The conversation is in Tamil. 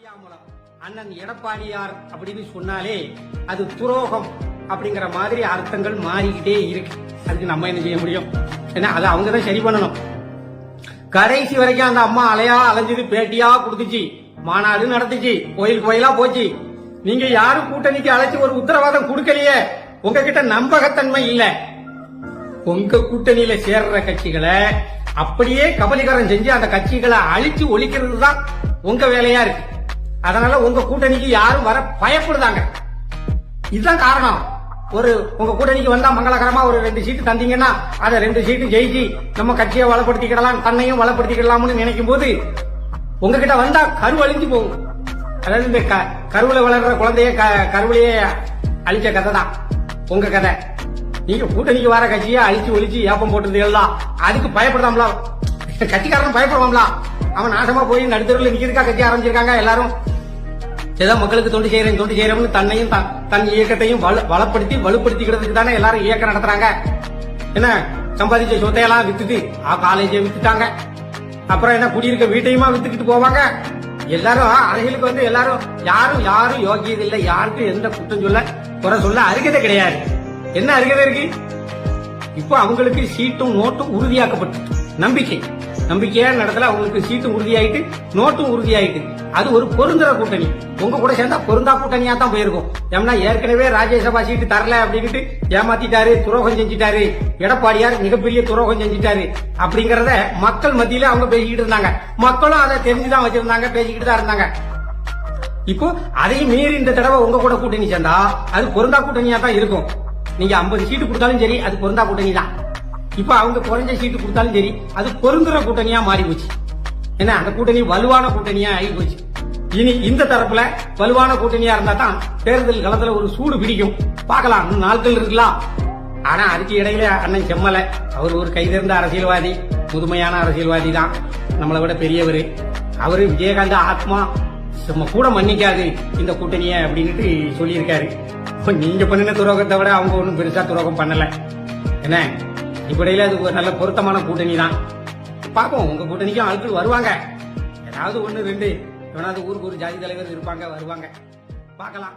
பொய்யாமலம் அண்ணன் எடப்பாடியார் அப்படின்னு சொன்னாலே அது துரோகம் அப்படிங்கிற மாதிரி அர்த்தங்கள் மாறிக்கிட்டே இருக்கு. அதுக்கு நம்ம என்ன செய்ய முடியும்? ஏன்னா அதை அவங்கதான் சரி பண்ணணும். கடைசி வரைக்கும் அந்த அம்மா அலையா அலைஞ்சது, பேட்டியா கொடுத்துச்சு, மாநாடு நடத்துச்சு, கோயில் கோயிலா போச்சு. நீங்க யாரும் கூட்டணிக்கு அழைச்சு ஒரு உத்தரவாதம் கொடுக்கலையே. உங்ககிட்ட நம்பகத்தன்மை இல்ல. உங்க கூட்டணியில சேர்ற கட்சிகளை அப்படியே கபலீகரம் செஞ்சு அந்த கட்சிகளை அழிச்சு ஒழிக்கிறது தான் உங்க வேலையா இருக்கு. அதனால உங்க கூட்டணிக்கு யாரும் வர பயப்படுதாங்க. இதுதான் காரணம். உங்க கூட்டணிக்கு வந்தா மங்களகரமா ஒரு 2 சீட்டு தந்தீங்கன்னா அதை 2 சீட்டு ஜெயிச்சு நம்ம கட்சியை வளப்படுத்திக்கிடலாம், தன்னையும் வளப்படுத்திக்கிடலாம்னு நினைக்கும் போது உங்ககிட்ட வந்தா கரு அழிஞ்சு போகும். அதாவது இந்த கருவுல வளர்ற குழந்தைய கருவிலேயே அழிச்ச கதை தான் உங்க கதை. நீங்க கூட்டணிக்கு வர கட்சியை அழிச்சு ஒழிச்சு ஏப்பம் போட்டுறது எல்லாம் அதுக்கு பயப்படாமலா? கட்சிக்காரன் பயப்படுவாங்களா? அவன் நாசமா போய் நடுத்தருவில் நிக்கிறதுக்கா கட்சி ஆரம்பிச்சிருக்காங்க. எல்லாரும் ஏதோ மக்களுக்கு தொண்டு செய்யறோம்னு தன்னையும் தன் இயக்கத்தையும் வலுப்படுத்திக்கிறதுக்கு தானே எல்லாரும் இயக்கம் நடத்துறாங்க. என்ன சம்பாதிச்ச சொத்தையெல்லாம் வித்துட்டு காலேஜை வித்துட்டாங்க. அப்புறம் என்ன குடியிருக்க வீட்டையுமா வித்துக்கிட்டு போவாங்க. எல்லாரும் அரசியலுக்கு வந்து எல்லாரும் யாரும் யோகியது இல்லை. யாருக்கும் எந்த குற்றம் சொல்ல குறை சொல்ல அருகதை கிடையாது. என்ன அருகதை இருக்கு? இப்போ அவங்களுக்கு சீட்டும் நோட்டும் உறுதியாக்கப்பட்டு நம்பிக்கையான இடத்துல அவங்களுக்கு சீட்டும் உறுதியாயிட்டு நோட்டும் உறுதியாயிட்டு அது ஒரு பொருந்துற கூட்டணி. உங்க கூட சேர்ந்தா பொருந்தா கூட்டணியா தான் போயிருக்கும். ஏன்னா ஏற்கனவே ராஜ்யசபா சீட்டு தரல அப்படின்ட்டு ஏமாத்திட்டாரு, துரோகம் செஞ்சிட்டாரு. எடப்பாடியார் மிகப்பெரிய துரோகம் செஞ்சிட்டாரு அப்படிங்கறத மக்கள் மத்தியில அவங்க பேசிக்கிட்டு இருந்தாங்க. மக்களும் அதை தெரிஞ்சுதான் வச்சிருந்தாங்க, பேசிக்கிட்டு தான் இருந்தாங்க. இப்போ அதையும் மீறி இந்த தடவை உங்க கூட கூட்டணி சேர்ந்தா அது பொருந்தா கூட்டணியா தான் இருக்கும். நீங்க 50 சீட்டு கொடுத்தாலும் சரி அது பொருந்தா கூட்டணி தான். இப்ப அவங்க குறைஞ்ச சீட்டு கொடுத்தாலும் சரி அது பொருந்துற கூட்டணியா மாறி போச்சு. ஏன்னா அந்த கூட்டணி வலுவான கூட்டணியா ஆகி போச்சு. இனி இந்த தரப்புல வலுவான கூட்டணியா இருந்தா தான் தேர்தல் களத்துல ஒரு சூடு பிடிக்கும். பார்க்கலாம், இன்னும் நாட்கள் இருக்கலாம். ஆனா அதுக்கு இடையில அண்ணன் செம்மலை அவர் ஒரு கைதேர்ந்த அரசியல்வாதி, முதுமையான அரசியல்வாதி தான், நம்மளை விட பெரியவர். அவரு விஜயகாந்த் ஆத்மா கூட மன்னிக்காது இந்த கூட்டணிய அப்படின்ட்டு சொல்லியிருக்காரு. நீங்க பண்ணின துரோகத்தை விட அவங்க ஒன்னும் பெருசா துரோகம் பண்ணல. என்ன இப்படியில அது ஒரு நல்ல பொருத்தமான கூட்டணி தான். பாப்போம், உங்க கூட்டணிக்கும் ஆட்கள் வருவாங்க. ஏதாவது 1 2 எவனாவது ஊருக்கு ஒரு ஜாதி தலைவர் இருப்பாங்க, வருவாங்க, பார்க்கலாம்.